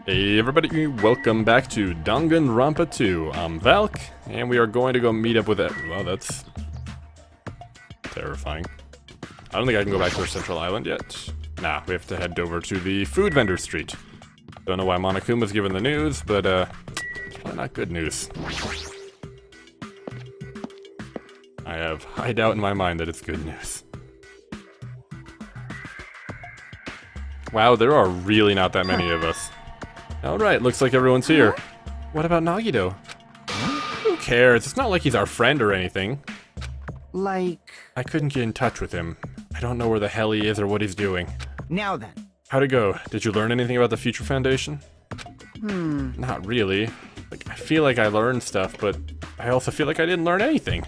Hey everybody, welcome back to Danganronpa 2. I'm Valk, and we are going to go meet up with it. Well, that's terrifying. I don't think I can go back to the central island yet. Nah, we have to head over to the food vendor street. Don't know why Monokuma's giving the news, but it's probably not good news. I have high doubt in my mind that it's good news. Wow, there are really not that many of us. Alright, looks like everyone's here. What about Nagito? Who cares? It's not like he's our friend or anything. Like... I couldn't get in touch with him. I don't know where the hell he is or what he's doing. Now then. How'd it go? Did you learn anything about the Future Foundation? Not really. Like, I feel like I learned stuff, but I also feel like I didn't learn anything.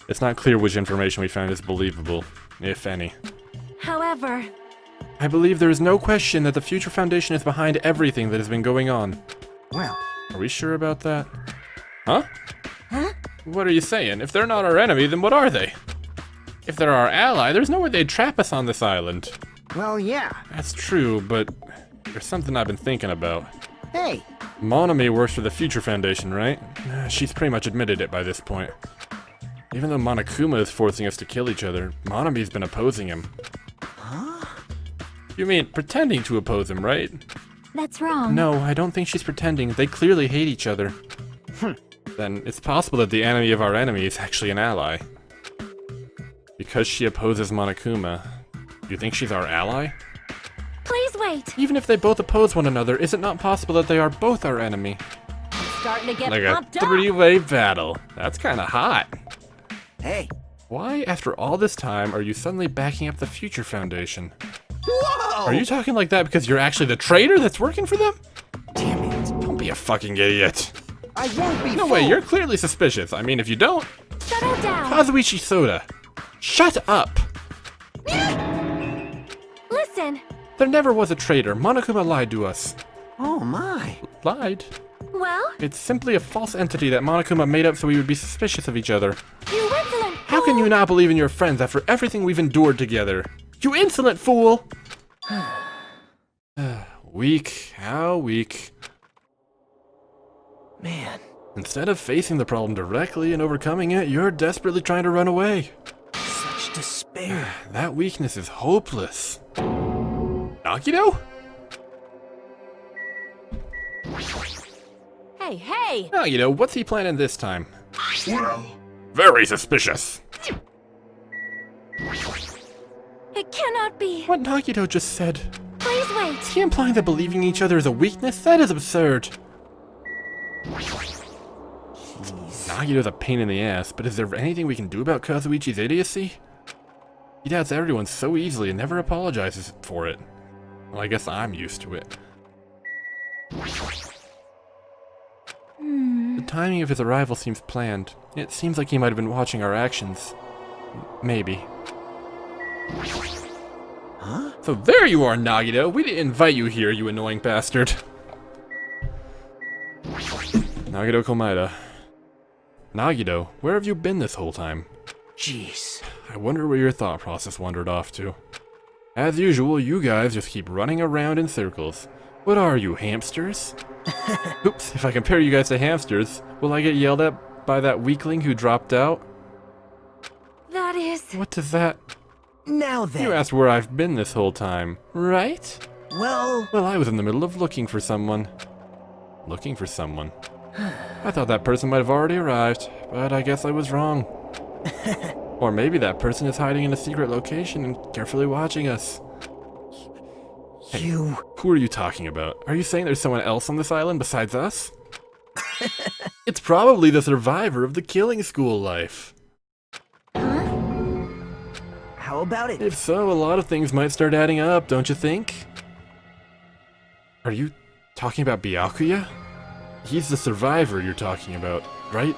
It's not clear which information we found is believable, if any. However... I believe there is no question that the Future Foundation is behind everything that has been going on. Well... Are we sure about that? Huh? Huh? What are you saying? If they're not our enemy, then what are they? If they're our ally, there's no way they'd trap us on this island. Well, yeah. That's true, but there's something I've been thinking about. Hey! Monami works for the Future Foundation, right? She's pretty much admitted it by this point. Even though Monokuma is forcing us to kill each other, Monami's been opposing him. Huh? You mean pretending to oppose him, right? That's wrong. No, I don't think she's pretending. They clearly hate each other. Then it's possible that the enemy of our enemy is actually an ally. Because she opposes Monokuma, you think she's our ally? Please wait. Even if they both oppose one another, is it not possible that they are both our enemy? I'm starting to get Like a pumped up. three-way battle. That's kinda hot. Hey! Why, after all this time, are you suddenly backing up the Future Foundation? Whoa! Are you talking like that because you're actually the traitor that's working for them? Damn it! Don't be a fucking idiot. I won't be No way, you're clearly suspicious. I mean, if you don't... Settle down. Kazuichi Soda. Shut up! Listen. There never was a traitor. Monokuma lied to us. Oh my! Lied? Well, It's simply a false entity that Monokuma made up so we would be suspicious of each other. you insolent How can you not believe in your friends after everything we've endured together? You insolent fool! Weak. How weak. Man. Instead of facing the problem directly and overcoming it, you're desperately trying to run away. Such despair. That weakness is hopeless. Nagito? Hey, hey! Nagito, what's he planning this time? Well, Very suspicious. It cannot be. What Nagito just said. Please wait. Is he implying that believing each other is a weakness? That is absurd. Nagito's a pain in the ass, but is there anything we can do about Kazuichi's idiocy? He doubts everyone so easily and never apologizes for it. Well, I guess I'm used to it. The timing of his arrival seems planned. It seems like he might have been watching our actions. Maybe. Huh? So there you are, Nagito! We didn't invite you here, you annoying bastard! Nagito Komaeda. Nagito, where have you been this whole time? Jeez. I wonder where your thought process wandered off to. As usual, you guys just keep running around in circles. What are you, hamsters? Oops, if I compare you guys to hamsters, will I get yelled at by that weakling who dropped out? That is... What does that... Now then. You asked where I've been this whole time, right? Well... Well, I was in the middle of looking for someone. Looking for someone? I thought that person might have already arrived, but I guess I was wrong. Or maybe that person is hiding in a secret location and carefully watching us. Hey, You... who are you talking about? Are you saying there's someone else on this island besides us? It's probably the survivor of the killing school life. How about it? If so, a lot of things might start adding up, don't you think? Are you talking about Byakuya? He's the survivor you're talking about, right?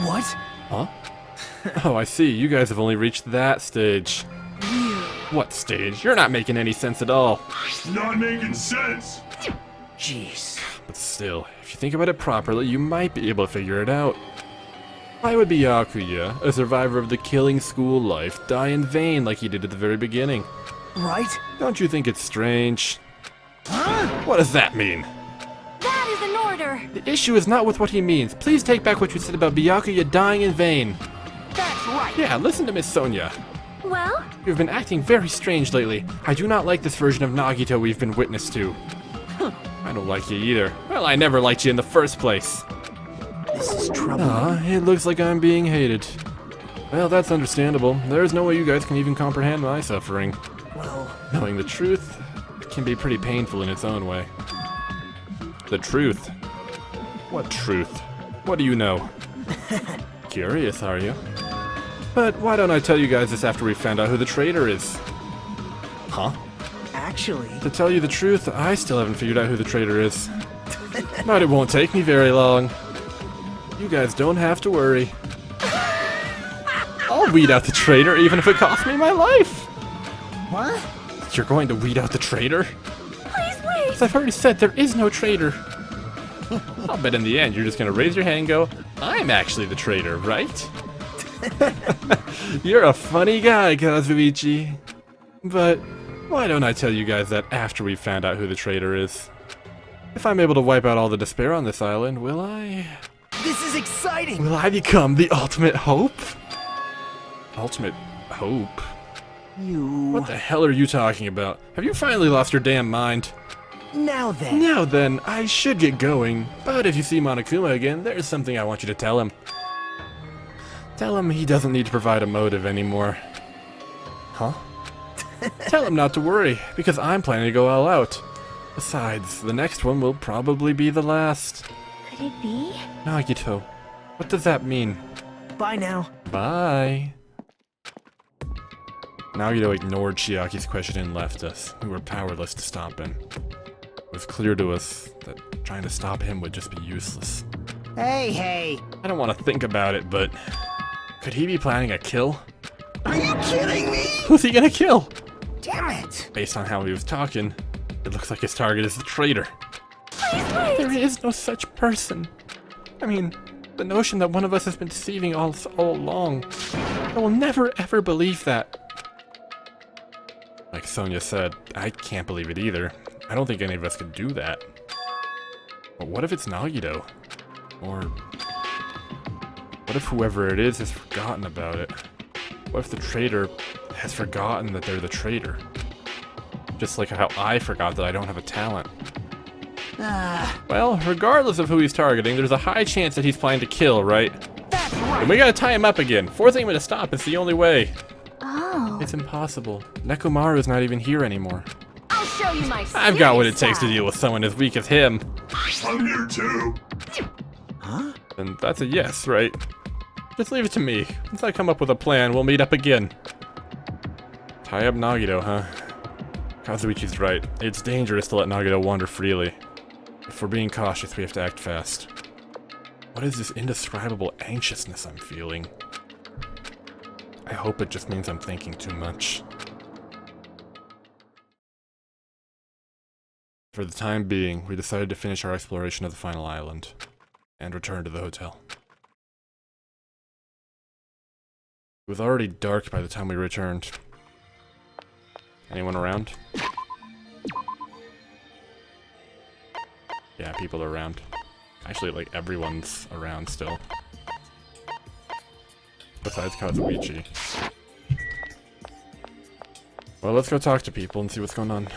What? Huh? Oh, I see. You guys have only reached that stage. What stage? You're not making any sense at all. not making sense. Jeez. But still, if you think about it properly, you might be able to figure it out. Why would Byakuya, a survivor of the killing school life, die in vain like he did at the very beginning? Right? Don't you think it's strange? Huh? What does that mean? is in order. The issue is not with what he means. Please take back what you said about Byakuya dying in vain. That's right. Yeah, listen to Miss Sonia. Well, You've been acting very strange lately. I do not like this version of Nagito we've been witness to. I don't like you either. Well, I never liked you in the first place. This is trouble. It looks like I'm being hated. Well, that's understandable. There's no way you guys can even comprehend my suffering. Well, Knowing the truth can be pretty painful in its own way. The truth? What truth? What do you know? Curious, are you? But why don't I tell you guys this after we found out who the traitor is? Huh? actually, To tell you the truth, I still haven't figured out who the traitor is. But it won't take me very long. You guys don't have to worry. I'll weed out the traitor even if it costs me my life! what? You're going to weed out the traitor? please wait. As I've already said, there is no traitor. I'll bet in the end you're just gonna raise your hand and go, I'm actually the traitor, right? You're a funny guy, Kazuichi. But why don't I tell you guys that after we've found out who the traitor is? If I'm able to wipe out all the despair on this island, will I? This is exciting. Will I become the ultimate hope? Ultimate hope? You. What the hell are you talking about? Have you finally lost your damn mind? Now then. Now then, I should get going, but if you see Monokuma again, there's something I want you to tell him. Tell him he doesn't need to provide a motive anymore. Huh? Tell him not to worry, because I'm planning to go all out. Besides, the next one will probably be the last. Could it be? Nagito, what does that mean? Bye now. Bye. Nagito ignored Chiaki's question and left us. We were powerless to stop him. It was clear to us that trying to stop him would just be useless. Hey. I don't want to think about it, but could he be planning a kill? Are you kidding me? Who's he gonna kill? Damn it. Based on how he was talking, it looks like his target is the traitor. Please wait. There is no such person. I mean, the notion that one of us has been deceiving all along. I will never ever believe that. Like Sonia said, I can't believe it either. I don't think any of us could do that. But what if it's Nagito? Or what if whoever it is has forgotten about it? What if the traitor has forgotten that they're the traitor? Just like how I forgot that I don't have a talent. Well, regardless of who he's targeting, there's a high chance that he's planning to kill, right? That's right. And we gotta tie him up again. Forcing him to stop is the only way. Oh. It's impossible. Nekomaru's not even here anymore. I'll show you my I've got what it serious takes to side. deal with someone as weak as him. I'm here too. Huh? And that's a yes, right? Just leave it to me. Once I come up with a plan, we'll meet up again. Tie up Nagito, huh? Kazuichi's right. It's dangerous to let Nagito wander freely. If we're being cautious, we have to act fast. What is this indescribable anxiousness I'm feeling? I hope it just means I'm thinking too much. For the time being, we decided to finish our exploration of the final island and return to the hotel. It was already dark by the time we returned. Anyone around? Yeah, people are around. Actually, like, everyone's around still. Besides Kazuichi. Well, let's go talk to people and see what's going on.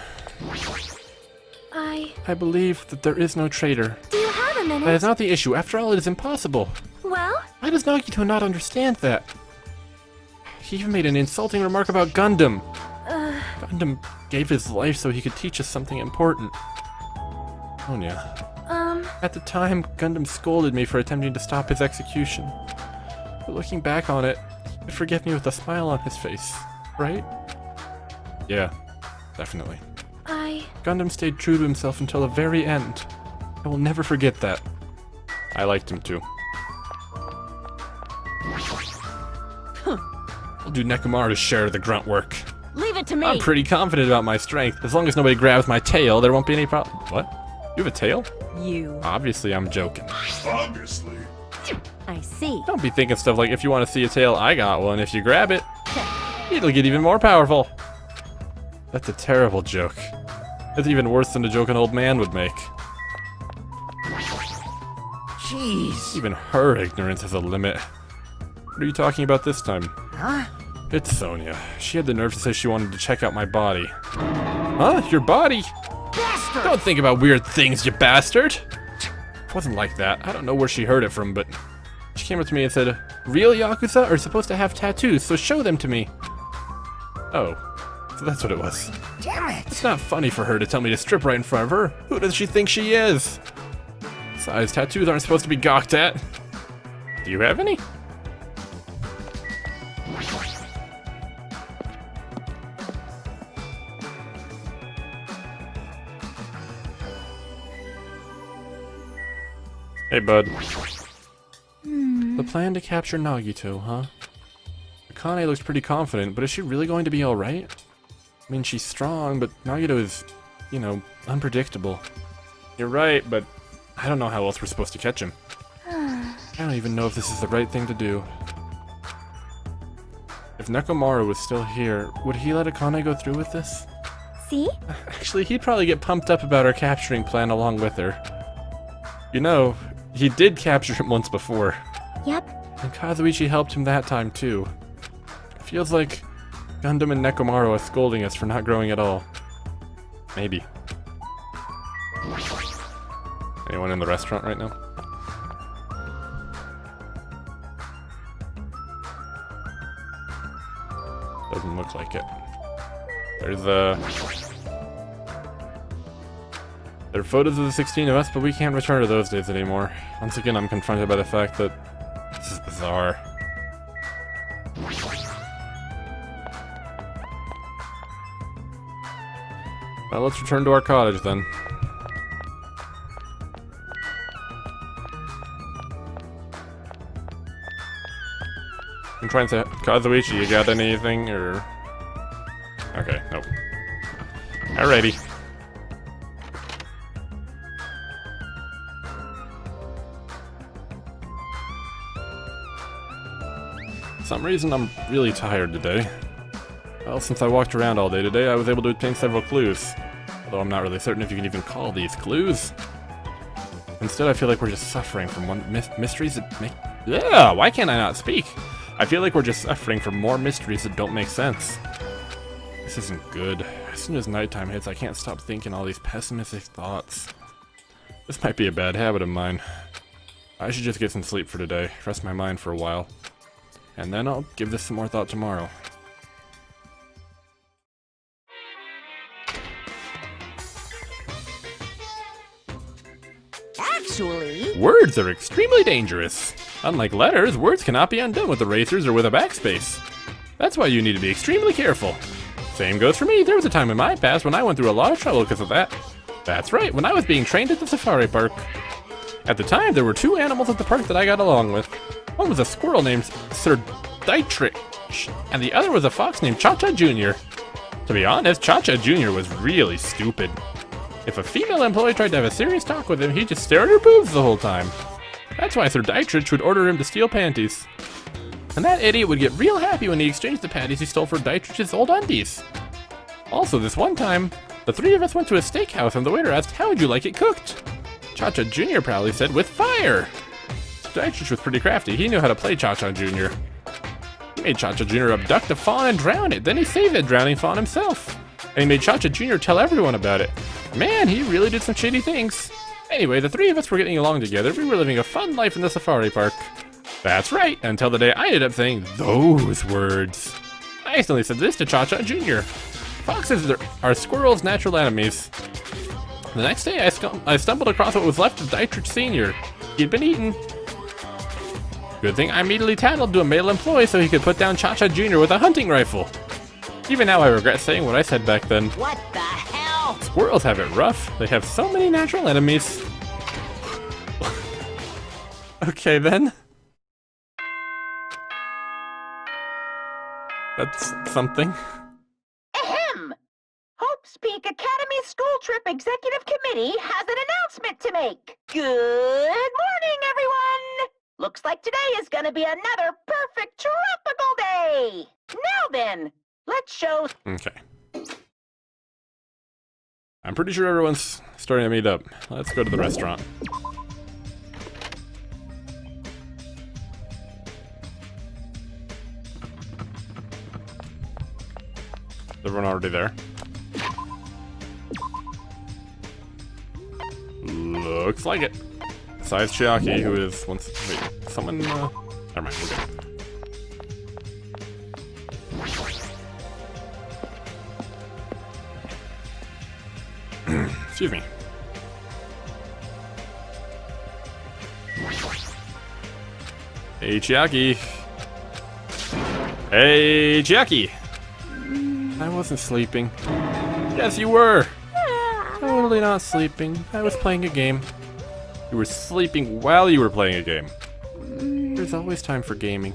I believe that there is no traitor. Do you have a minute? That is not the issue. After all, it is impossible. Well, Why does Nagito not understand that? He even made an insulting remark about Gundam. Gundam gave his life so he could teach us something important. Sonia. At the time, Gundam scolded me for attempting to stop his execution. But looking back on it, he would forgive me with a smile on his face, right? Yeah, definitely. Gundam stayed true to himself until the very end. I will never forget that. I liked him too. I'll do Nekomaru's share of the grunt work. leave it to me. I'm pretty confident about my strength. As long as nobody grabs my tail, there won't be any problem. What? You have a tail? You. Obviously, I'm joking. Obviously. I see. Don't be thinking stuff like, if you want to see a tail, I got one. If you grab it, it'll get even more powerful. That's a terrible joke. That's even worse than a joke an old man would make. Jeez. Even her ignorance has a limit. What are you talking about this time? Huh? It's Sonia. She had the nerve to say she wanted to check out my body. Huh? Your body? Bastard! Don't think about weird things, you bastard! It wasn't like that. I don't know where she heard it from, but she came up to me and said, "Real Yakuza are supposed to have tattoos, so show them to me." Oh, so that's what it was. Damn it! It's not funny for her to tell me to strip right in front of her. Who does she think she is? Besides, tattoos aren't supposed to be gawked at. Do you have any? Hey, bud. The plan to capture Nagito, huh? Akane looks pretty confident, but is she really going to be alright? I mean, she's strong, but Nagito is, you know, unpredictable. You're right, but I don't know how else we're supposed to catch him. I don't even know if this is the right thing to do. If Nekomaru was still here, would he let Akane go through with this? See? Actually, he'd probably get pumped up about our capturing plan along with her. You know, he did capture him once before. Yep. And Kazuichi helped him that time too. It feels like Gundam and Nekomaru are scolding us for not growing at all. Maybe. Anyone in the restaurant right now? Doesn't look like it. There's there are photos of the 16 of us, but we can't return to those days anymore. Once again, I'm confronted by the fact that this is bizarre. Well, let's return to our cottage then. I'm trying to say, Kazuichi, you got anything, or... Okay, nope. Alrighty. For some reason, I'm really tired today. Well, since I walked around all day today, I was able to obtain several clues. Although I'm not really certain if you can even call these clues. Instead, I feel like we're just suffering from mysteries that make... Yeah, why can't I not speak? I feel like we're just suffering from more mysteries that don't make sense. This isn't good. As soon as nighttime hits, I can't stop thinking all these pessimistic thoughts. This might be a bad habit of mine. I should just get some sleep for today, rest my mind for a while. And then I'll give this some more thought tomorrow. Actually... Words are extremely dangerous. Unlike letters, words cannot be undone with erasers or with a backspace. That's why you need to be extremely careful. Same goes for me. There was a time in my past when I went through a lot of trouble because of that. That's right, when I was being trained at the safari park. At the time, there were two animals at the park that I got along with. One was a squirrel named Sir Dietrich, and the other was a fox named Cha-Cha Jr. To be honest, Cha-Cha Jr. was really stupid. If a female employee tried to have a serious talk with him, he'd just stare at her boobs the whole time. That's why Sir Dietrich would order him to steal panties. And that idiot would get real happy when he exchanged the panties he stole for Dietrich's old undies. Also, this one time, the three of us went to a steakhouse and the waiter asked, "How would you like it cooked?" Cha-Cha Jr. proudly said, "With fire!" Dietrich was pretty crafty. He knew how to play Cha-Cha Jr. He made Cha-Cha Jr. abduct a fawn and drown it. Then he saved that drowning fawn himself. And he made Cha-Cha Jr. tell everyone about it. Man, he really did some shitty things. Anyway, the three of us were getting along together. We were living a fun life in the safari park. That's right, until the day I ended up saying those words. I accidentally said this to Cha-Cha Jr. Foxes are squirrels' natural enemies. The next day, I stumbled across what was left of Dietrich Sr. He'd been eaten. Good thing I immediately tattled to a male employee so he could put down Cha-Cha Jr. with a hunting rifle. Even now I regret saying what I said back then. What the hell? Squirrels have it rough. They have so many natural enemies. Okay then. That's something. Ahem! Hope's Peak Academy School Trip Executive Committee has an announcement to make. Good morning, everyone! Looks like today is gonna be another perfect tropical day! Now then, let's show... Okay. I'm pretty sure everyone's starting to meet up. Let's go to the restaurant. everyone already there? Looks like it. Besides Chiaki, who is once. Wait, someone. Never mind, we're good. Excuse me. Hey, Chiaki. Hey, Chiaki. I wasn't sleeping. Yes, you were. Totally not sleeping. I was playing a game. You were sleeping while you were playing a game. There's always time for gaming.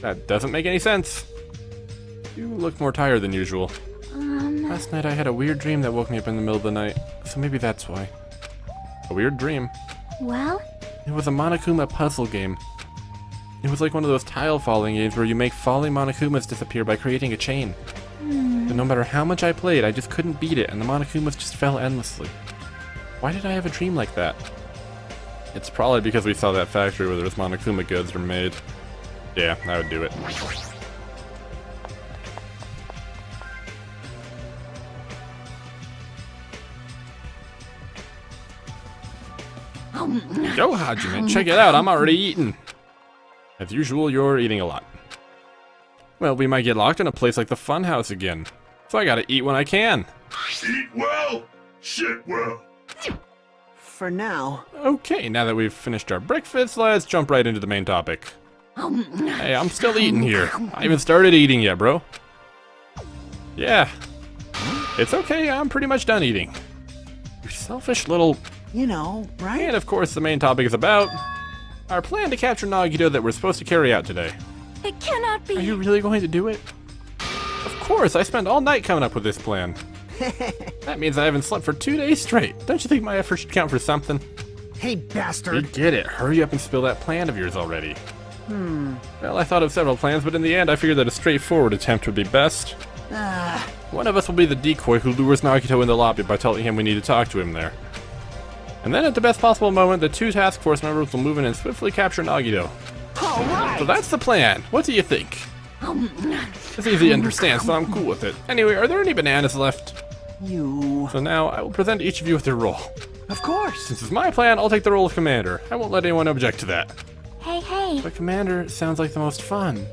That doesn't make any sense. You look more tired than usual. Last night I had a weird dream that woke me up in the middle of the night, so maybe that's why. A weird dream. Well? It was a Monokuma puzzle game. It was like one of those tile falling games where you make falling Monokumas disappear by creating a chain. And no matter how much I played, I just couldn't beat it, and the Monokumas just fell endlessly. Why did I have a dream like that? It's probably because we saw that factory where those Monokuma goods were made. Yeah, I would do it. Go, Hajime, check it out, I'm already eating. As usual, you're eating a lot. Well, we might get locked in a place like the Funhouse again. So I gotta eat when I can. Eat well, shit well. For now. Okay, now that we've finished our breakfast, let's jump right into the main topic. Hey, I'm still eating here. I haven't started eating yet, bro. Yeah. It's okay, I'm pretty much done eating. You selfish little... You know, right? And of course, the main topic is about our plan to capture Nagito that we're supposed to carry out today. It cannot be. Are you really going to do it? Of course, I spent all night coming up with this plan. That means I haven't slept for 2 days straight. Don't you think my effort should count for something? Hey, We bastard. get it. Hurry up and spill that plan of yours already. Well, I thought of several plans, but in the end, I figured that a straightforward attempt would be best. One of us will be the decoy who lures Nagito in the lobby by telling him we need to talk to him there. And then at the best possible moment, the 2 task force members will move in and swiftly capture Nagito. All right. So that's the plan. What do you think? It's easy to understand, so I'm cool with it. Anyway, are there any bananas left? You. So now, I will present each of you with your role. Of course. Since it's my plan, I'll take the role of commander. I won't let anyone object to that. Hey. But commander sounds like the most fun.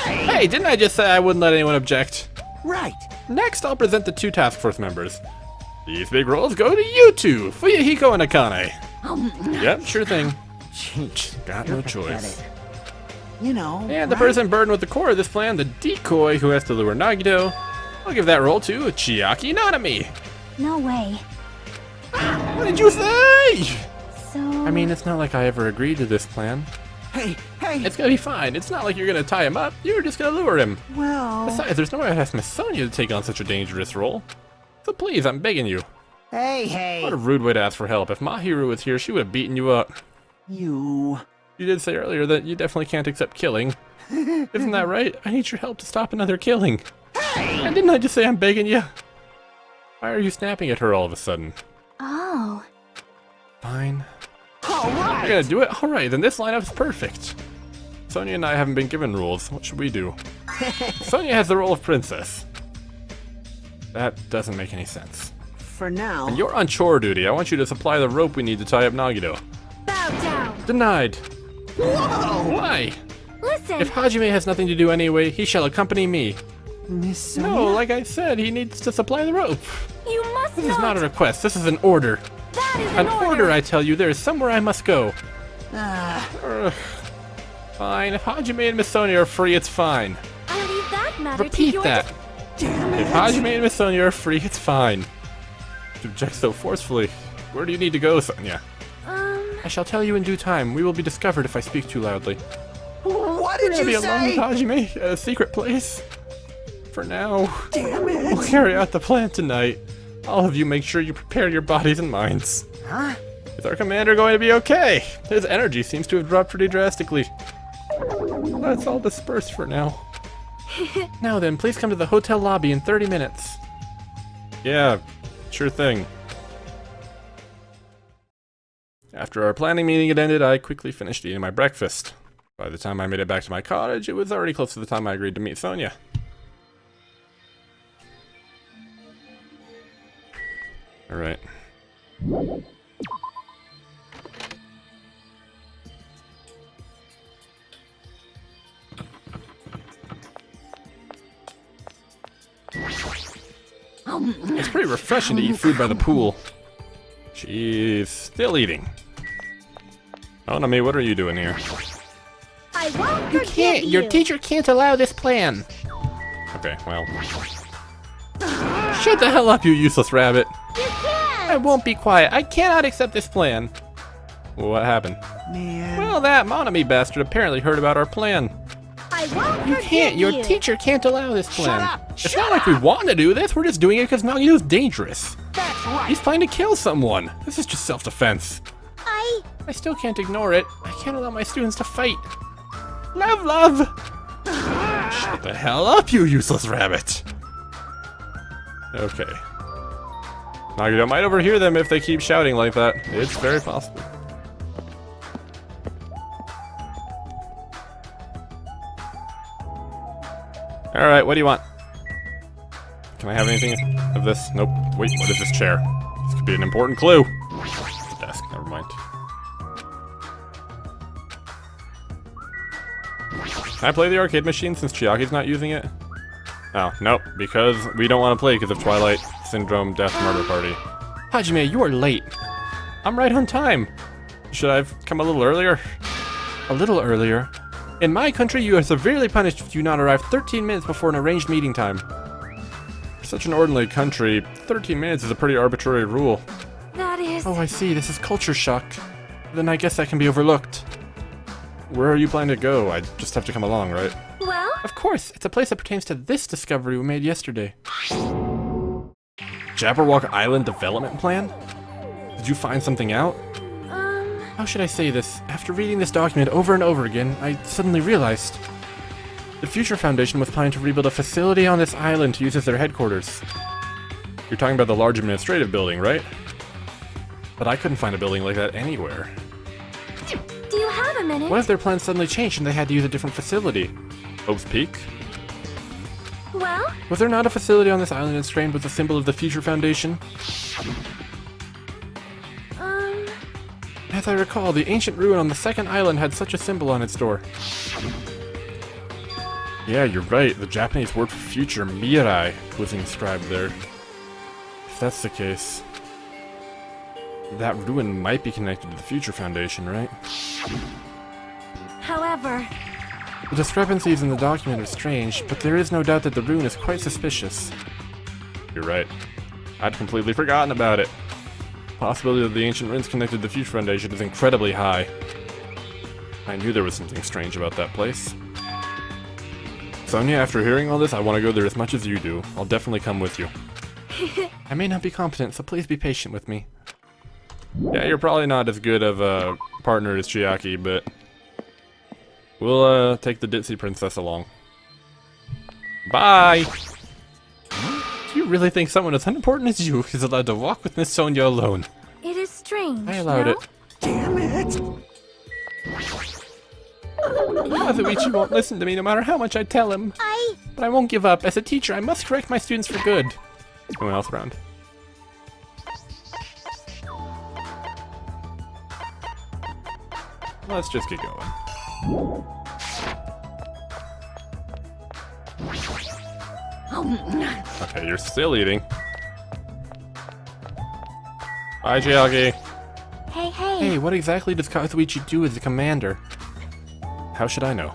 Hey, didn't I just say I wouldn't let anyone object? Right. Next, I'll present the 2 task force members. These big roles go to you two, Fuyuhiko and Akane. Yep, sure thing. Jeez. Got no choice. You know. And the person burdened with the core of this plan, the decoy who has to lure Nagito, I'll give that role to Chiaki, not me. No way. What did you say? So... I mean, it's not like I ever agreed to this plan. Hey. It's gonna be fine. It's not like you're gonna tie him up. You're just gonna lure him. Well. Besides, there's no way I'd ask Miss Sonia to take on such a dangerous role. So please, I'm begging you. Hey. What a rude way to ask for help. If Mahiru was here, she would have beaten you up. You. You did say earlier that you definitely can't accept killing. Isn't that right? I need your help to stop another killing. And didn't I just say I'm begging you? Why are you snapping at her all of a sudden? Oh. Fine. All right. You're gonna do it? Alright, then this lineup is perfect. Sonia and I haven't been given rules. What should we do? Sonia has the role of princess. That doesn't make any sense. For now. And you're on chore duty. I want you to supply the rope we need to tie up Nagito. Bow down. Denied. Whoa. Why? Listen. If Hajime has nothing to do anyway, he shall accompany me. Miss Sonia? No, like I said, he needs to supply the rope. You must This is not a request, this is an order. That is An order, I tell you, there is somewhere I must go. Ah. Fine, if Hajime and Miss Sonia are free, it's fine. I leave that matter to Repeat your... that. Damn If it. Hajime and Miss Sonia are free, it's fine. To object so forcefully. Where do you need to go, Sonia? I shall tell you in due time. We will be discovered if I speak too loudly. What We're did gonna be you alone with say? Hajime at a secret place. For now, Damn we'll it. carry out the plan tonight. All of you make sure you prepare your bodies and minds. Huh? Is our commander going to be okay? His energy seems to have dropped pretty drastically. Let's all disperse for now. Now then, please come to the hotel lobby in 30 minutes. Yeah, sure thing. After our planning meeting had ended, I quickly finished eating my breakfast. By the time I made it back to my cottage, it was already close to the time I agreed to meet Sonia. Alright. It's pretty refreshing to eat food by the pool. She's still eating. Onami, what are you doing here? I won't You forgive can't. Your you. teacher can't allow this plan. Okay, well. Shut the hell up, you useless rabbit. You can't. I won't be quiet. I cannot accept this plan. What happened? Man. Well, that Monami bastard apparently heard about our plan. I won't You forgive can't. Your you. teacher can't allow this plan. Shut up! It's not like we want to do this, we're just doing it because Nagito's dangerous. That's right! He's planning to kill someone. This is just self-defense. I still can't ignore it. I can't allow my students to fight. Love, love. Shut the hell up, you useless rabbit. Okay. Nagito might overhear them if they keep shouting like that. It's very possible. Alright, what do you want? Can I have anything of this? Nope. Wait, what is this chair? This could be an important clue. It's a desk, never mind. Can I play the arcade machine since Chiaki's not using it? Oh, nope, because we don't want to play because of Twilight Syndrome Death Murder Party. Hajime, you are late. I'm right on time. Should I have come a little earlier? A little earlier. In my country, you are severely punished if you do not arrive 13 minutes before an arranged meeting time. For such an ordinary country, 13 minutes is a pretty arbitrary rule. That is. Oh, I see. This is culture shock. Then I guess that can be overlooked. Where are you planning to go? I just have to come along, right? Well, Of course, it's a place that pertains to this discovery we made yesterday. Jabberwock Island Development Plan? Did you find something out? How should I say this? After reading this document over and over again, I suddenly realized The Future Foundation was planning to rebuild a facility on this island to use as their headquarters. You're talking about the large administrative building, right? But I couldn't find a building like that anywhere. do you have a minute? What if their plans suddenly changed and they had to use a different facility? Hope's Peak? Well, Was there not a facility on this island inscribed with the symbol of the Future Foundation? As I recall, the ancient ruin on the second island had such a symbol on its door. Yeah, you're right. The Japanese word for future, mirai, was inscribed there. If that's the case, that ruin might be connected to the Future Foundation, right? however, The discrepancies in the document are strange, but there is no doubt that the ruin is quite suspicious. You're right. I'd completely forgotten about it. The possibility that the ancient ruins connected to the Future Foundation is incredibly high. I knew there was something strange about that place. Sonia, after hearing all this, I want to go there as much as you do. I'll definitely come with you. I may not be competent, so please be patient with me. Yeah, you're probably not as good of a partner as Chiaki, but we'll take the ditzy princess along. Bye! Do you really think someone as unimportant as you is allowed to walk with Miss Sonia alone? it is strange. I allowed no? it. Damn it. Kazuichi won't listen to me no matter how much I tell him. But I won't give up. As a teacher, I must correct my students for good. Anyone else around? Let's just get going. Okay, you're still eating. Bye, Chiaki. Hey, hey. Hey, what exactly does Kazuichi do as a commander? How should I know?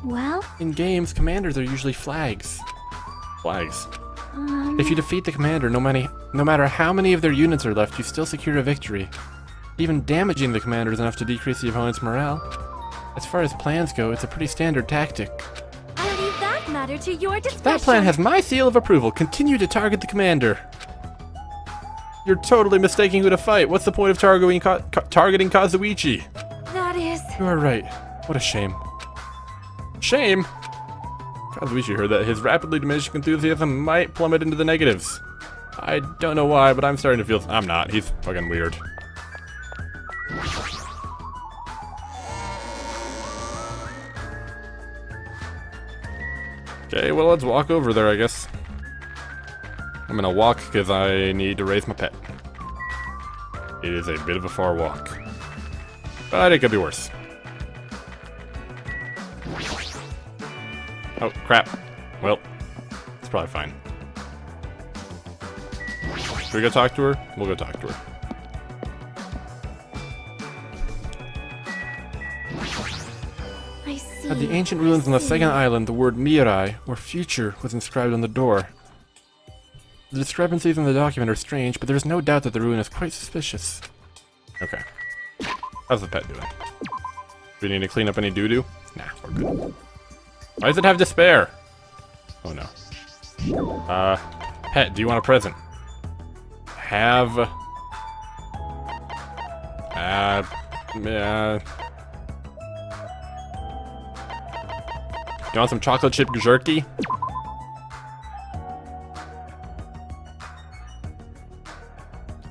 Well, In games, commanders are usually flags. Flags. If you defeat the commander, no matter how many of their units are left, you still secure a victory. Even damaging the commander is enough to decrease the opponent's morale. As far as plans go, it's a pretty standard tactic. I'll leave that matter to your discretion. That plan has my seal of approval. Continue to target the commander. You're totally mistaking who to fight. What's the point of targeting Kazuichi? That is. You are right. What a shame. Shame? Kazuichi heard that his rapidly diminishing enthusiasm might plummet into the negatives. I don't know why, but I'm starting to feel... I'm not. He's fucking weird. Okay, well, let's walk over there, I guess. I'm gonna walk because I need to raise my pet. It is a bit of a far walk. But it could be worse. Oh, crap. Well, it's probably fine. Should we go talk to her? We'll go talk to her. I see. At the ancient ruins on the second island, the word Mirai, or future, was inscribed on the door. The discrepancies in the document are strange, but there's no doubt that the ruin is quite suspicious. Okay. How's the pet doing? Do we need to clean up any doo-doo? Nah, we're good. Why does it have despair? Oh no. Pet, do you want a present? Have... You want some chocolate chip jerky?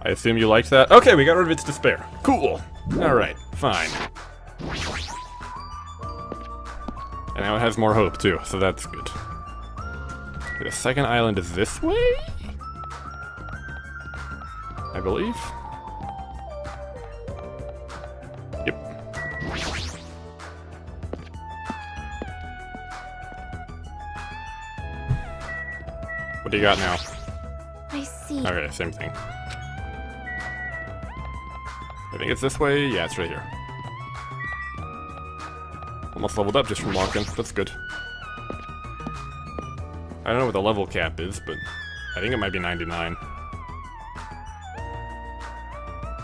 I assume you liked that? Okay, we got rid of its despair. Cool. Alright, fine. And now it has more hope too, so that's good. Okay, the second island is this way? I believe? Yep. What do you got now? I see. Okay, same thing. I think it's this way. Yeah, it's right here. Almost leveled up just from walking. That's good. I don't know what the level cap is, but I think it might be 99.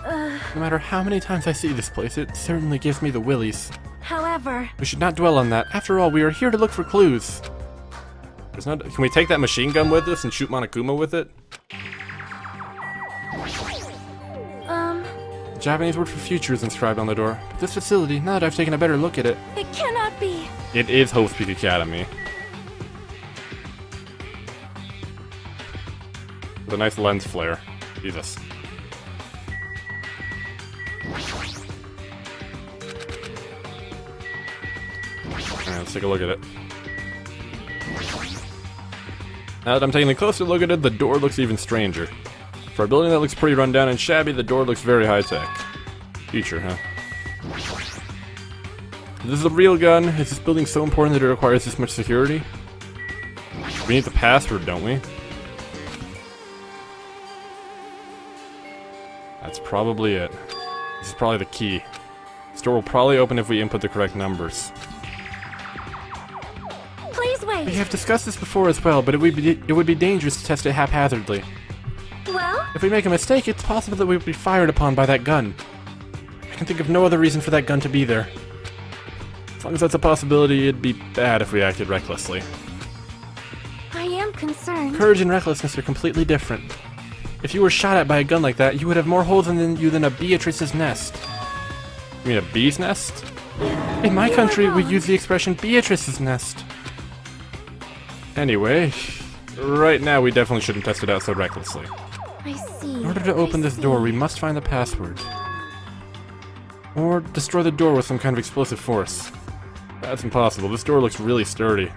No matter how many times I see this place, it certainly gives me the willies. However, We should not dwell on that. After all, we are here to look for clues. There's no... Can we take that machine gun with us and shoot Monokuma with it? The Japanese word for future is inscribed on the door. But this facility, now that I've taken a better look at it, it cannot be. it is Hope's Peak Academy. With a nice lens flare. Jesus. Alright, let's take a look at it. Now that I'm taking a closer look at it, the door looks even stranger. For a building that looks pretty run down and shabby, the door looks very high-tech. Future, huh? This is a real gun. Is this building so important that it requires this much security? We need the password, don't we? That's probably it. This is probably the key. This door will probably open if we input the correct numbers. Please wait. We have discussed this before as well, but it would be dangerous to test it haphazardly. Well, If we make a mistake, it's possible that we will be fired upon by that gun. I can think of no other reason for that gun to be there. As long as that's a possibility, it'd be bad if we acted recklessly. I am concerned. Courage and recklessness are completely different. If you were shot at by a gun like that, you would have more holes in you than a Beatrice's nest. You mean a bee's nest? In my country, we use the expression Beatrice's nest. Anyway, right now we definitely shouldn't test it out so recklessly. I see. In order to open this door, we must find the password. Or destroy the door with some kind of explosive force. That's impossible. This door looks really sturdy.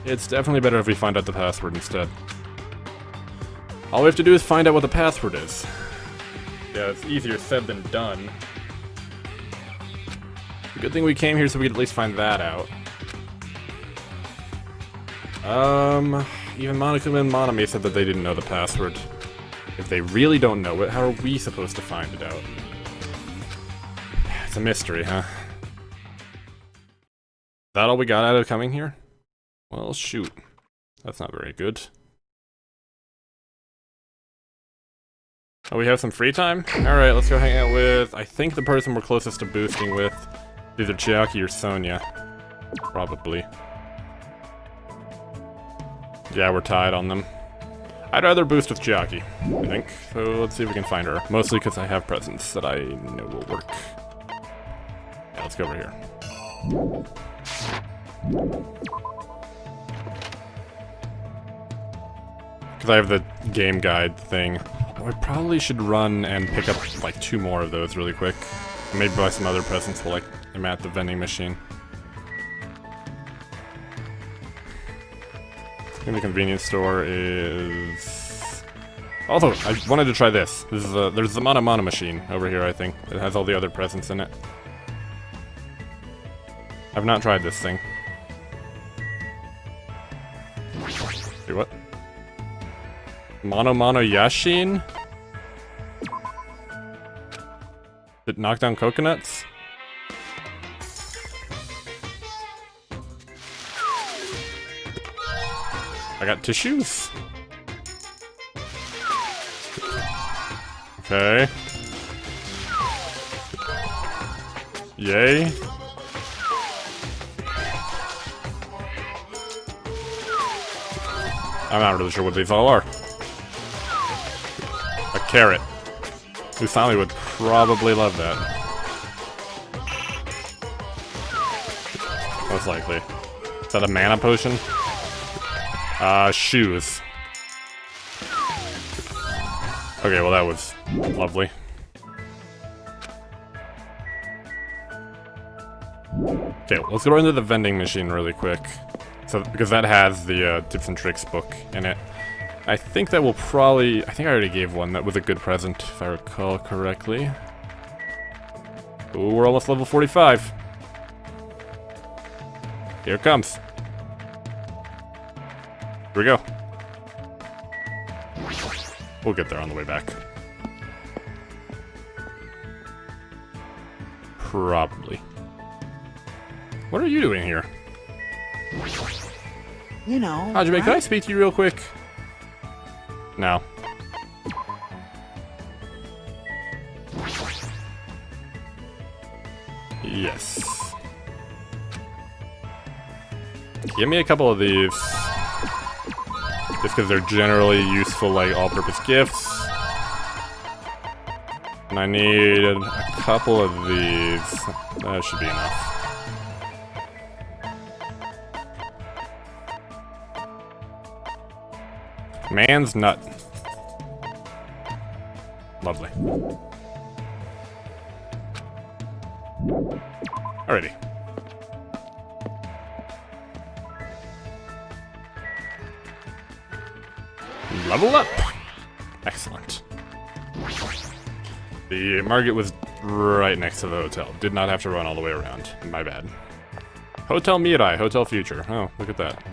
It's definitely better if we find out the password instead. All we have to do is find out what the password is. Yeah, it's easier said than done. Good thing we came here so we could at least find that out. Even Monokuma and Monami said that they didn't know the password. If they really don't know it, how are we supposed to find it out? It's a mystery, huh? Is that all we got out of coming here? Well, shoot. That's not very good. Oh, we have some free time? Alright, let's go hang out with, I think the person we're closest to boosting with. Either Chiaki or Sonia. Probably. Yeah, we're tied on them. I'd rather boost with Chiaki, I think. So let's see if we can find her. Mostly because I have presents that I know will work. Yeah, let's go over here. Because I have the game guide thing. Oh, I probably should run and pick up like 2 more of those really quick. And maybe buy some other presents while I'm at the vending machine. I think the convenience store is Also, I wanted to try this. This is there's the Mana Mana machine over here, I think. It has all the other presents in it. I've not tried this thing. Wait, what? Mono Mono Yashin? Did it knock down coconuts? I got tissues. Okay. Yay. I'm not really sure what these all are. A carrot. Usami would probably love that. Most likely. Is that a mana potion? Shoes. Okay, well that was lovely. Okay, let's go into the vending machine really quick. So, because that has the tips and tricks book in it. I think that will probably... I think I already gave one. That was a good present, if I recall correctly. Ooh, we're almost level 45. Here it comes. Here we go. We'll get there on the way back. Probably. What are you doing here? You know. Hajime, can I speak to you real quick? No. Yes. Give me a couple of these. Just because they're generally useful, like, all-purpose gifts. And I need a couple of these. That should be enough. Man's nut. Lovely. Alrighty. Level up! Excellent. The market was right next to the hotel. Did not have to run all the way around. My bad. Hotel Mirai, Hotel Future. Oh, look at that.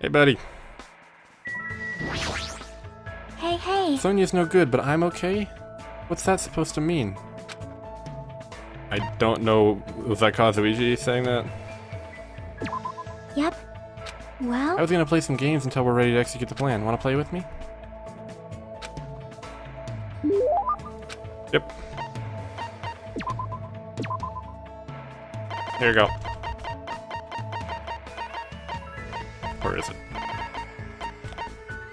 Hey, buddy. Hey, hey. Sonia's no good, but I'm okay? What's that supposed to mean? I don't know. Was that Kazuichi saying that? Yep. Well, I was gonna play some games until we're ready to execute the plan. Wanna play with me? Yep. Here you go. Where is it?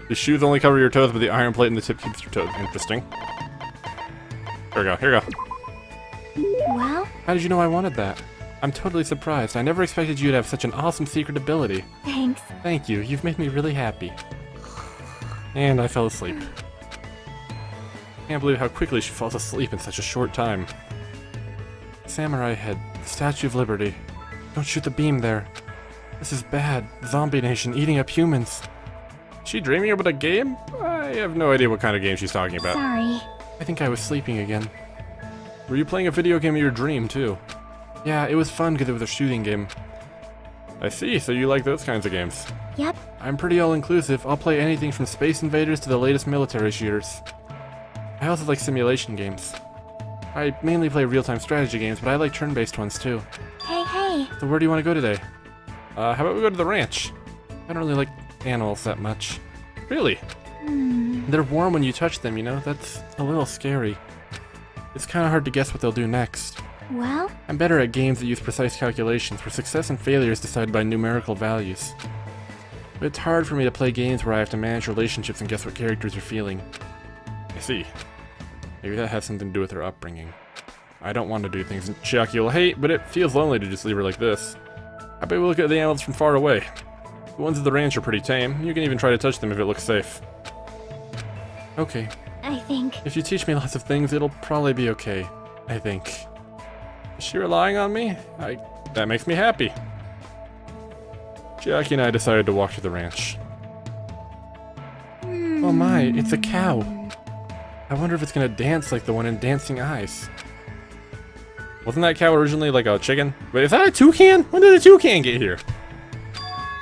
The shoes only cover your toes, but the iron plate in the tip keeps your toes. Interesting. Here we go, here we go. well, How did you know I wanted that? I'm totally surprised. I never expected you to have such an awesome secret ability. thanks. Thank you, you've made me really happy. And I fell asleep. Can't believe how quickly she falls asleep in such a short time. Samurai Head, the Statue of Liberty. Don't shoot the beam there. This is bad. Zombie Nation eating up humans. Is she dreaming about a game? I have no idea what kind of game she's talking about. Sorry. I think I was sleeping again. Were you playing a video game in your dream, too? Yeah, it was fun because it was a shooting game. I see, so you like those kinds of games. Yep. I'm pretty all-inclusive. I'll play anything from Space Invaders to the latest military shooters. I also like simulation games. I mainly play real-time strategy games, but I like turn-based ones, too. Hey, hey. So where do you want to go today? How about we go to the ranch? I don't really like animals that much. Really? They're warm when you touch them, you know? That's a little scary. It's kind of hard to guess what they'll do next. Well, I'm better at games that use precise calculations, where success and failure is decided by numerical values. But it's hard for me to play games where I have to manage relationships and guess what characters are feeling. I see. Maybe that has something to do with her upbringing. I don't want to do things Chiaki will hate, but it feels lonely to just leave her like this. I bet we look at the animals from far away. The ones at the ranch are pretty tame. You can even try to touch them if it looks safe. Okay. I think. If you teach me lots of things, it'll probably be okay. I think. Is she relying on me? That makes me happy. Chiaki and I decided to walk to the ranch. Oh my, it's a cow. I wonder if it's gonna dance like the one in Dancing Eyes. Wasn't that cow originally like a chicken? Wait, is that a toucan? When did a toucan get here?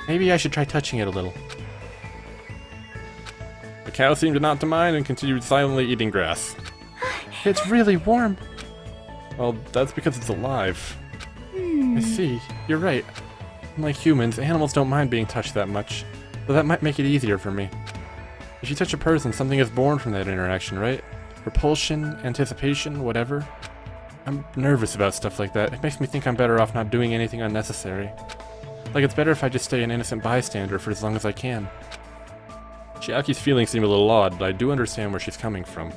Maybe I should try touching it a little. The cow seemed not to mind and continued silently eating grass. It's really warm. Well, that's because it's alive. I see. You're right. Unlike humans, animals don't mind being touched that much, so that might make it easier for me. If you touch a person, something is born from that interaction, right? Repulsion, anticipation, whatever. I'm nervous about stuff like that. It makes me think I'm better off not doing anything unnecessary. Like it's better if I just stay an innocent bystander for as long as I can. Chiaki's feelings seem a little odd, but I do understand where she's coming from.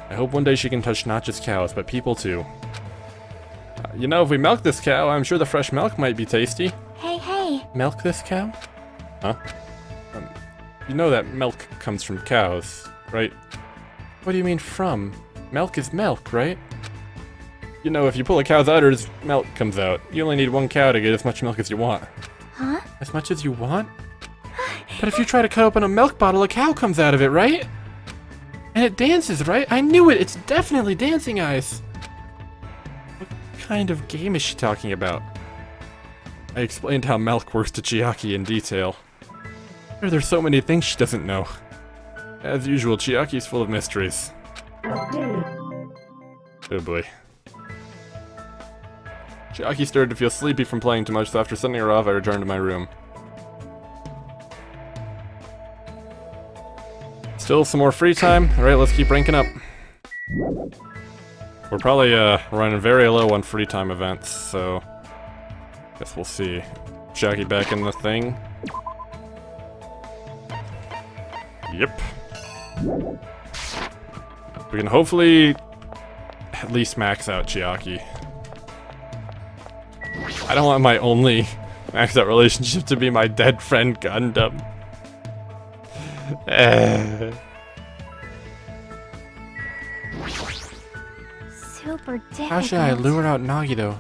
I hope one day she can touch not just cows, but people too. You know, if we milk this cow, I'm sure the fresh milk might be tasty. Hey. Milk this cow? Huh? You know that milk comes from cows, right? What do you mean from? Milk is milk, right? You know, if you pull a cow's udders, milk comes out. You only need one cow to get as much milk as you want. Huh? As much as you want? But if you try to cut open a milk bottle, a cow comes out of it, right? And it dances, right? I knew it! It's definitely Dancing Eyes! What kind of game is she talking about? I explained how milk works to Chiaki in detail. There's so many things she doesn't know. As usual, Chiaki's full of mysteries. Oh boy. Chiaki started to feel sleepy from playing too much, so after sending her off, I returned to my room. Still some more free time. Alright, let's keep ranking up. We're probably running very low on free time events, so guess we'll see. Chiaki back in the thing. Yep. We can hopefully at least max out Chiaki. I don't want my only maxed out relationship to be my dead friend Gundam. Super difficult. How should I lure out Nagito?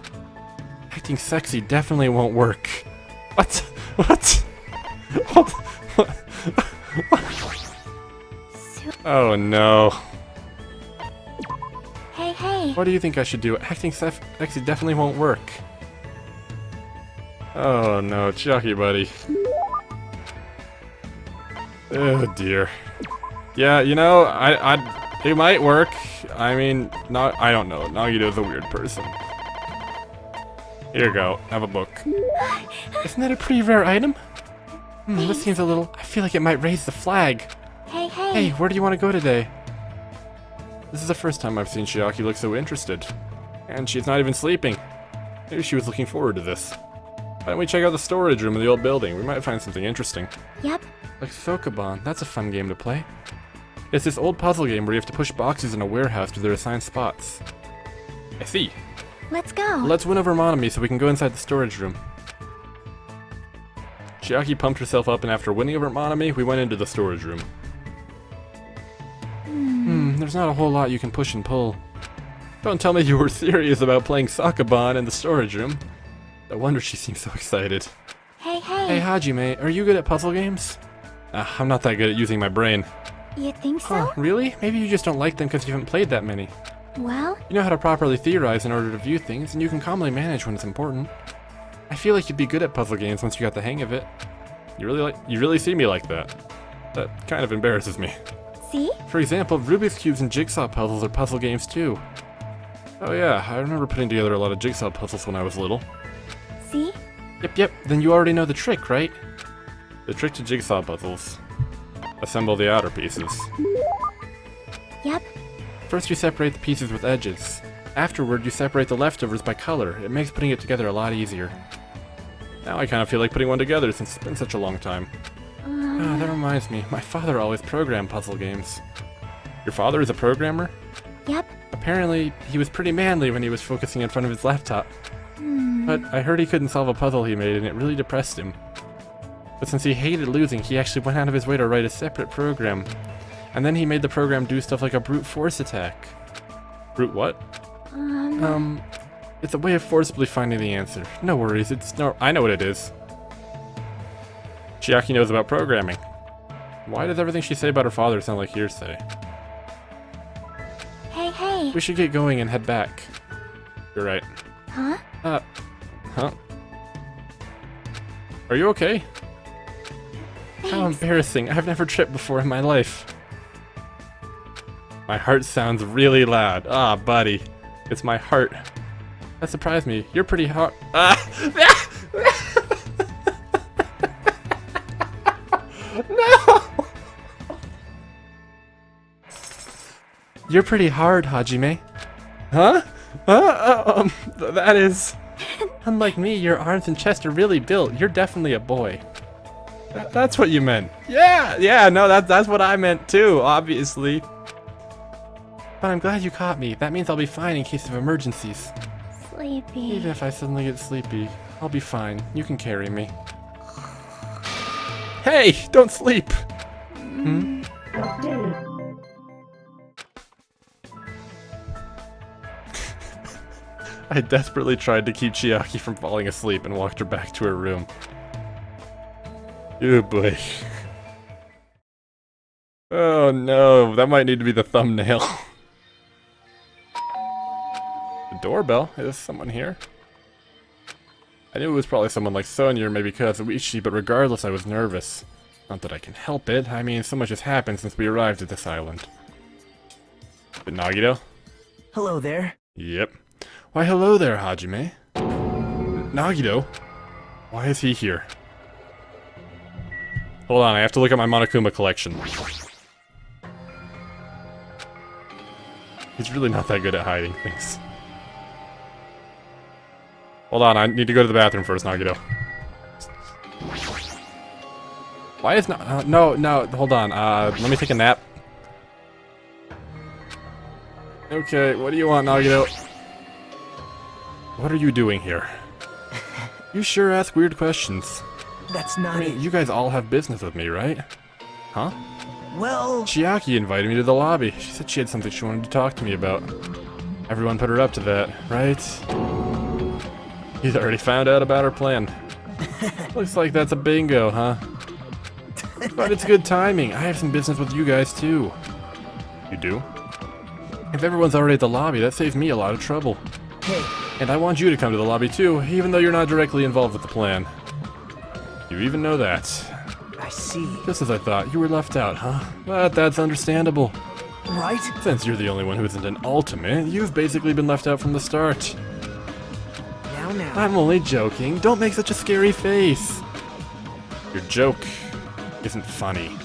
Acting sexy definitely won't work. What? What? What? Oh no. Hey. What do you think I should do? Acting sexy definitely won't work. Oh no, Chiaki buddy. Oh dear. Yeah, you know, it might work. I mean, I don't know. Nagito's a weird person. Here you go. Have a book. Isn't that a pretty rare item? This seems a little... I feel like it might raise the flag. Hey. Hey, where do you want to go today? This is the first time I've seen Chiaki look so interested. And she's not even sleeping. Maybe she was looking forward to this. Why don't we check out the storage room in the old building? We might find something interesting. Yep. Like Sokoban, that's a fun game to play. It's this old puzzle game where you have to push boxes in a warehouse to their assigned spots. I see. Let's go. Let's win over Monami so we can go inside the storage room. Chiaki pumped herself up, and after winning over Monami, we went into the storage room. There's not a whole lot you can push and pull. Don't tell me you were serious about playing Sokoban in the storage room. No wonder she seems so excited. Hey. Hey Hajime, are you good at puzzle games? I'm not that good at using my brain. You think so? Huh, really? Maybe you just don't like them because you haven't played that many. Well, You know how to properly theorize in order to view things, and you can calmly manage when it's important. I feel like you'd be good at puzzle games once you got the hang of it. You really see me like that. That kind of embarrasses me. see? For example, Rubik's Cubes and Jigsaw puzzles are puzzle games too. Oh yeah, I remember putting together a lot of Jigsaw puzzles when I was little. See? Yep, then you already know the trick, right? The trick to Jigsaw puzzles. Assemble the outer pieces. Yep. First you separate the pieces with edges. Afterward, you separate the leftovers by color. It makes putting it together a lot easier. Now I kind of feel like putting one together since it's been such a long time. That reminds me, my father always programmed puzzle games. Your father is a programmer? Yep. Apparently, he was pretty manly when he was focusing in front of his laptop. But I heard he couldn't solve a puzzle he made and it really depressed him. But since he hated losing, he actually went out of his way to write a separate program. And then he made the program do stuff like a brute force attack. Brute what? It's a way of forcibly finding the answer. No worries, I know what it is. Chiaki knows about programming. Why does everything she say about her father sound like hearsay? Hey. We should get going and head back. You're right. Huh? Huh? Are you okay? How Thanks. embarrassing. I've never tripped before in my life. My heart sounds really loud. Ah, buddy. It's my heart. That surprised me. You're pretty hard. No! You're pretty hard, Hajime. Huh? That is... Unlike me, your arms and chest are really built. You're definitely a boy. That's what you meant. Yeah, no, that's what I meant too, obviously. But I'm glad you caught me. That means I'll be fine in case of emergencies. Sleepy. Even if I suddenly get sleepy, I'll be fine. You can carry me. Hey, don't sleep! I desperately tried to keep Chiaki from falling asleep and walked her back to her room. Oh boy. Oh no, that might need to be the thumbnail. The doorbell? Is someone here? I knew it was probably someone like Sonya or maybe Kazuichi, but regardless I was nervous. Not that I can help it, I mean so much has happened since we arrived at this island. Is it Nagito? Hello there. Yep. Why hello there, Hajime. Nagito? Why is he here? Hold on, I have to look at my Monokuma collection. He's really not that good at hiding things. Hold on, I need to go to the bathroom first, Nagito. Why is not... no, hold on. Let me take a nap. Okay, what do you want, Nagito? What are you doing here? You sure ask weird questions. That's not I mean, it. you guys all have business with me, right? Huh? Well, Chiaki invited me to the lobby. She said she had something she wanted to talk to me about. Everyone put her up to that, right? He's already found out about her plan. Looks like that's a bingo, huh? But it's good timing. I have some business with you guys, too. You do? If everyone's already at the lobby, that saves me a lot of trouble. hey, And I want you to come to the lobby, too, even though you're not directly involved with the plan. You even know that. I see. Just as I thought, you were left out, huh? But that's understandable. Right? Since you're the only one who isn't an ultimate, you've basically been left out from the start. Now. I'm only joking. Don't make such a scary face. Your joke isn't funny.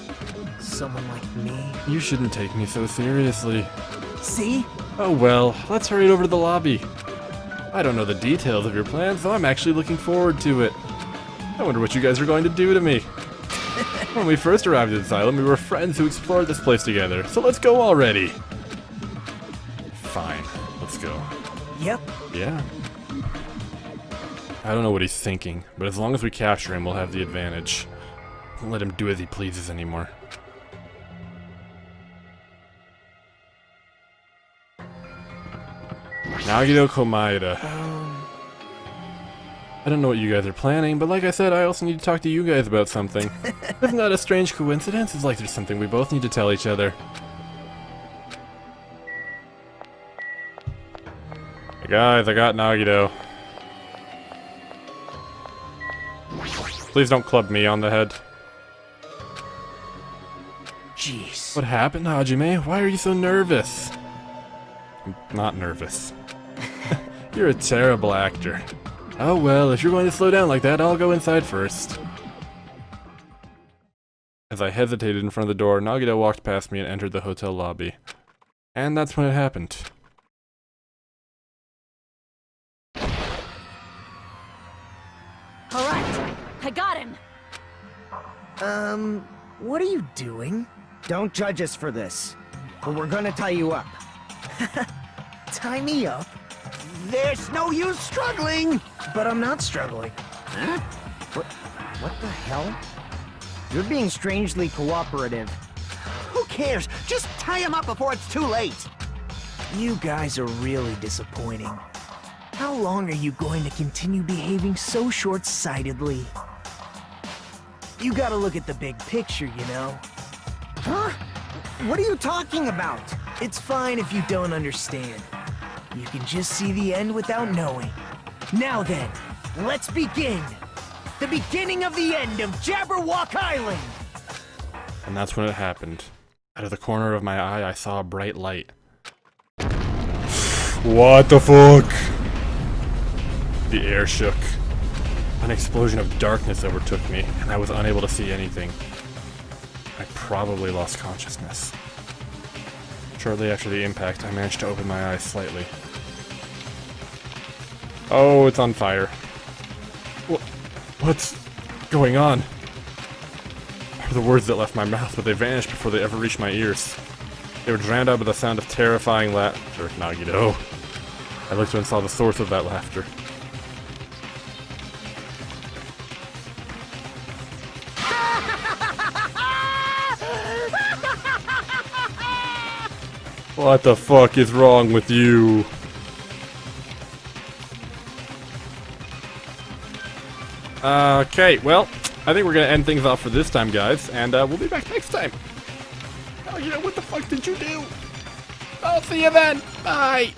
Someone like me. You shouldn't take me so seriously. See? Oh well, let's hurry over to the lobby. I don't know the details of your plan, so I'm actually looking forward to it. I wonder what you guys are going to do to me. When we first arrived at the asylum, we were friends who explored this place together, so let's go already. Fine, let's go. Yep. Yeah. I don't know what he's thinking, but as long as we capture him, we'll have the advantage. Don't let him do as he pleases anymore. Nagito Komaeda. I don't know what you guys are planning, but like I said, I also need to talk to you guys about something. Isn't that a strange coincidence? It's like there's something we both need to tell each other. Hey guys, I got Nagito. Please don't club me on the head. Jeez. What happened, Hajime? Why are you so nervous? I'm not nervous. You're a terrible actor. Oh well, if you're going to slow down like that, I'll go inside first. As I hesitated in front of the door, Nagito walked past me and entered the hotel lobby. And that's when it happened. All right, I got him. What are you doing? Don't judge us for this, but we're gonna tie you up. Tie me up? There's no use struggling! But I'm not struggling. Huh? What the hell? You're being strangely cooperative. Who cares? Just tie him up before it's too late. You guys are really disappointing. How long are you going to continue behaving so short-sightedly? You gotta look at the big picture, you know? Huh? What are you talking about? It's fine if you don't understand. You can just see the end without knowing. Now then, let's begin! The beginning of the end of Jabberwock Island! And that's when it happened. Out of the corner of my eye, I saw a bright light. What the fuck? The air shook. An explosion of darkness overtook me, and I was unable to see anything. I probably lost consciousness. Shortly after the impact, I managed to open my eyes slightly. Oh, it's on fire. What's going on? Are the words that left my mouth, but they vanished before they ever reached my ears. They were drowned out by the sound of terrifying laughter. Nagito. I looked and saw the source of that laughter. What the fuck is wrong with you? Okay, well, I think we're gonna end things off for this time, guys, and we'll be back next time. Oh, yeah, what the fuck did you do? I'll see you then. Bye.